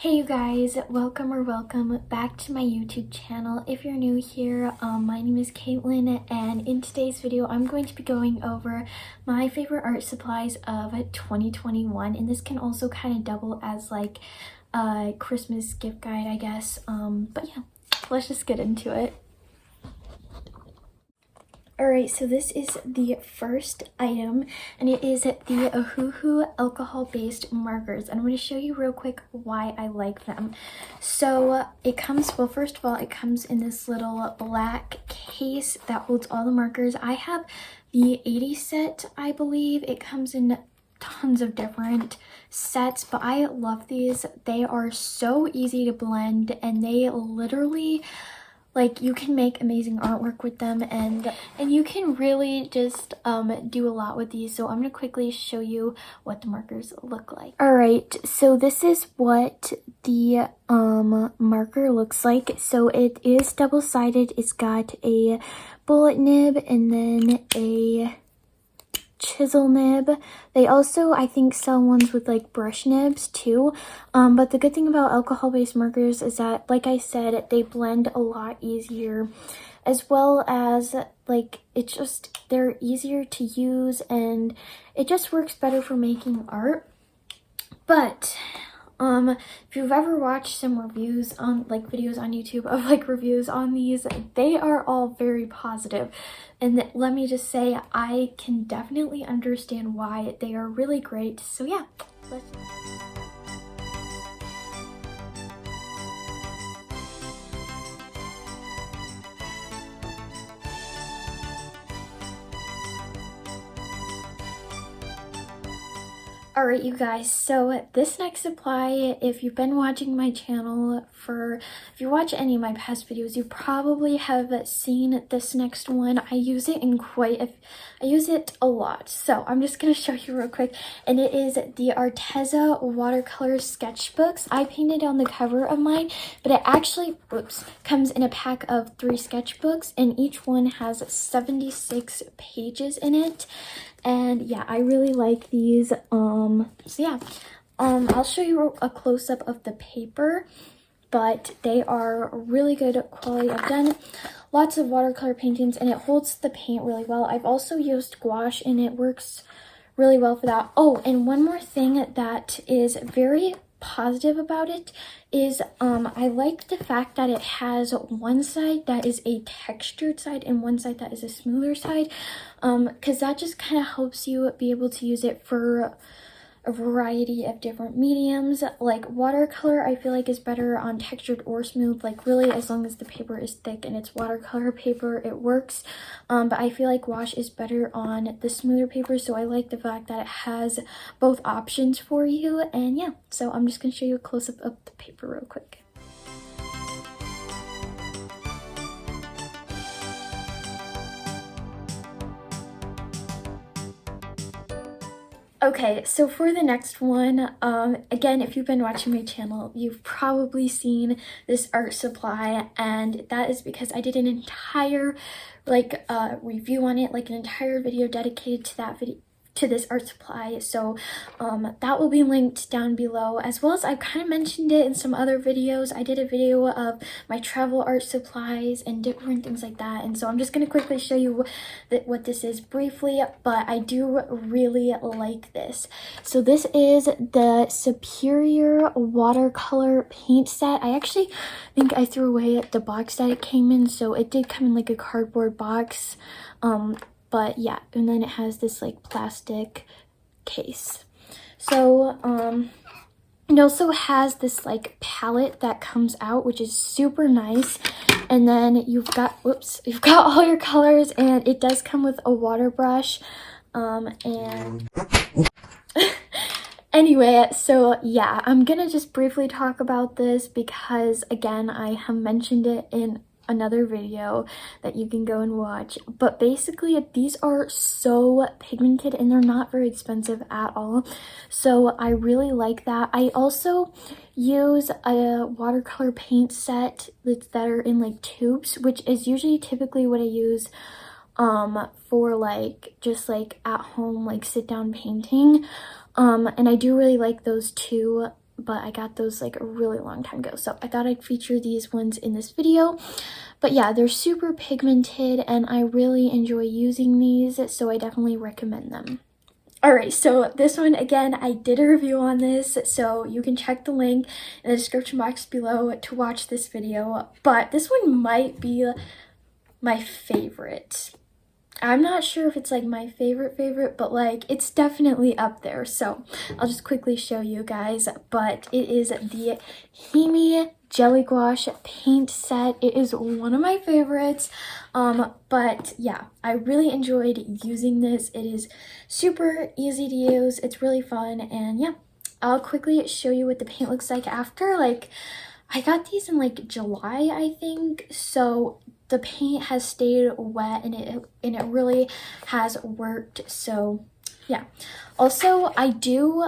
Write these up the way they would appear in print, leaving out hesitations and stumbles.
Hey you guys, welcome back to my YouTube channel. If you're new here, my name is Caitlin, and in today's video I'm going to be going over my favorite art supplies of 2021, and this can also kind of double as like a Christmas gift guide, I guess. But yeah, let's just get into it. Alright, so this is the first item, and it is the Ohuhu alcohol-based markers. And I'm going to show you real quick why I like them. So it comes, well, first of all, it comes in this little black case that holds all the markers. I have the 80 set, I believe. It comes in tons of different sets, but I love these. They are so easy to blend, and they literally, like, you can make amazing artwork with them, and you can really just do a lot with these. So I'm gonna quickly show you what the markers look like. All right, so this is what the marker looks like. So it is double-sided. It's got a bullet nib and then a chisel nib. They also, I think, sell ones with like brush nibs too, but the good thing about alcohol-based markers is that, like I said, they blend a lot easier, as well as like it's just, they're easier to use, and it just works better for making art. But if you've ever watched some reviews on like videos on YouTube of like reviews on these, they are all very positive. And let me just say, I can definitely understand why. They are really great. So yeah, let's... Alright you guys, so this next supply, if you've been watching my channel if you watch any of my past videos, you probably have seen this next one. I use it I use it a lot, so I'm just going to show you real quick. And it is the Arteza watercolor sketchbooks. I painted on the cover of mine, but it actually, comes in a pack of 3 sketchbooks, and each one has 76 pages in it. And yeah, I really like these. So yeah, I'll show you a close-up of the paper, but they are really good quality. I've done lots of watercolor paintings, and it holds the paint really well. I've also used gouache, and it works really well for that. Oh, and one more thing that is very positive about it is I like the fact that it has one side that is a textured side and one side that is a smoother side, because that just kind of helps you be able to use it for a variety of different mediums. Like watercolor, I feel like is better on textured or smooth, like really as long as the paper is thick and it's watercolor paper, it works. But I feel like gouache is better on the smoother paper, so I like the fact that it has both options for you. And yeah, so I'm just gonna show you a close-up of the paper real quick. Okay, so for the next one, again, if you've been watching my channel, you've probably seen this art supply, and that is because I did an entire review on it, like an entire video dedicated to that video, to this art supply. So that will be linked down below, as well as I've kind of mentioned it in some other videos. I did a video of my travel art supplies and different things like that, and so I'm just going to quickly show you what this is briefly, but I do really like this. So this is the Superior watercolor paint set. I actually think I threw away the box that it came in, so it did come in like a cardboard box. But yeah, and then it has this like plastic case. So it also has this like palette that comes out, which is super nice. And then you've got all your colors, and it does come with a water brush. And anyway, so yeah, I'm gonna just briefly talk about this because, again, I have mentioned it in another video that you can go and watch. But basically, these are so pigmented, and they're not very expensive at all, so I really like that. I also use a watercolor paint set that are in like tubes, which is usually typically what I use for like just like at home, like sit down painting, and I do really like those too. but I got those like a really long time ago. So I thought I'd feature these ones in this video. But yeah, they're super pigmented and I really enjoy using these, so I definitely recommend them. Alright, so this one, again, I did a review on this, so you can check the link in the description box below to watch this video, but this one might be my favorite. I'm not sure if it's like my favorite, but like it's definitely up there, so I'll just quickly show you guys. But it is the Himi Jelly Gouache paint set. It is one of my favorites, but yeah, I really enjoyed using this. It is super easy to use, it's really fun, and yeah, I'll quickly show you what the paint looks like after. Like, I got these in like July, I think, so the paint has stayed wet and it really has worked. So yeah, also I do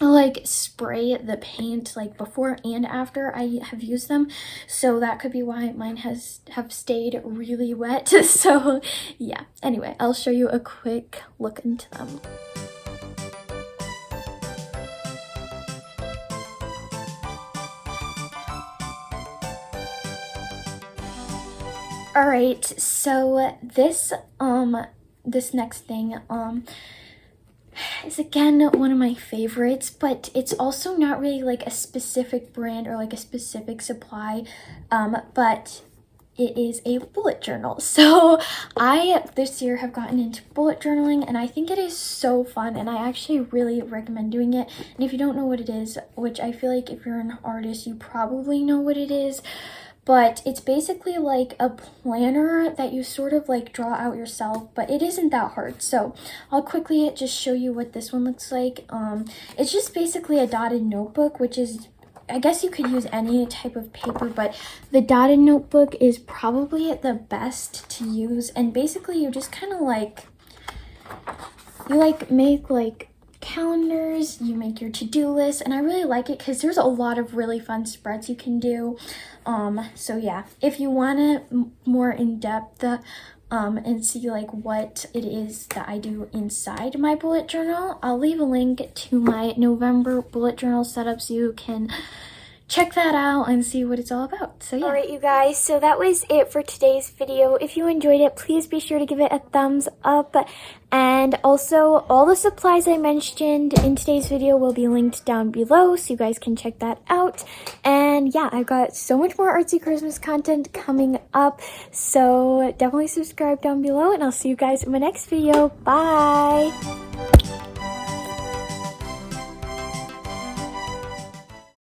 like spray the paint like before and after I have used them, so that could be why mine have stayed really wet. So yeah, anyway, I'll show you a quick look into them. All right, so this next thing is again one of my favorites, but it's also not really like a specific brand or like a specific supply, but it is a bullet journal. So I this year have gotten into bullet journaling and I think it is so fun, and I actually really recommend doing it. And if you don't know what it is, which I feel like if you're an artist you probably know what it is, but it's basically like a planner that you sort of like draw out yourself, but it isn't that hard. So I'll quickly just show you what this one looks like. It's just basically a dotted notebook, which is, I guess you could use any type of paper, but the dotted notebook is probably the best to use. And basically you just kind of like, you like make like calendars, you make your to-do list, and I really like it because there's a lot of really fun spreads you can do. So yeah, if you want it more in depth and see like what it is that I do inside my bullet journal, I'll leave a link to my November bullet journal setup so you can check that out and see what it's all about. So yeah. Alright you guys, so that was it for today's video. If you enjoyed it, please be sure to give it a thumbs up. And also, all the supplies I mentioned in today's video will be linked down below, so you guys can check that out. And yeah, I've got so much more artsy Christmas content coming up, so definitely subscribe down below, and I'll see you guys in my next video. Bye!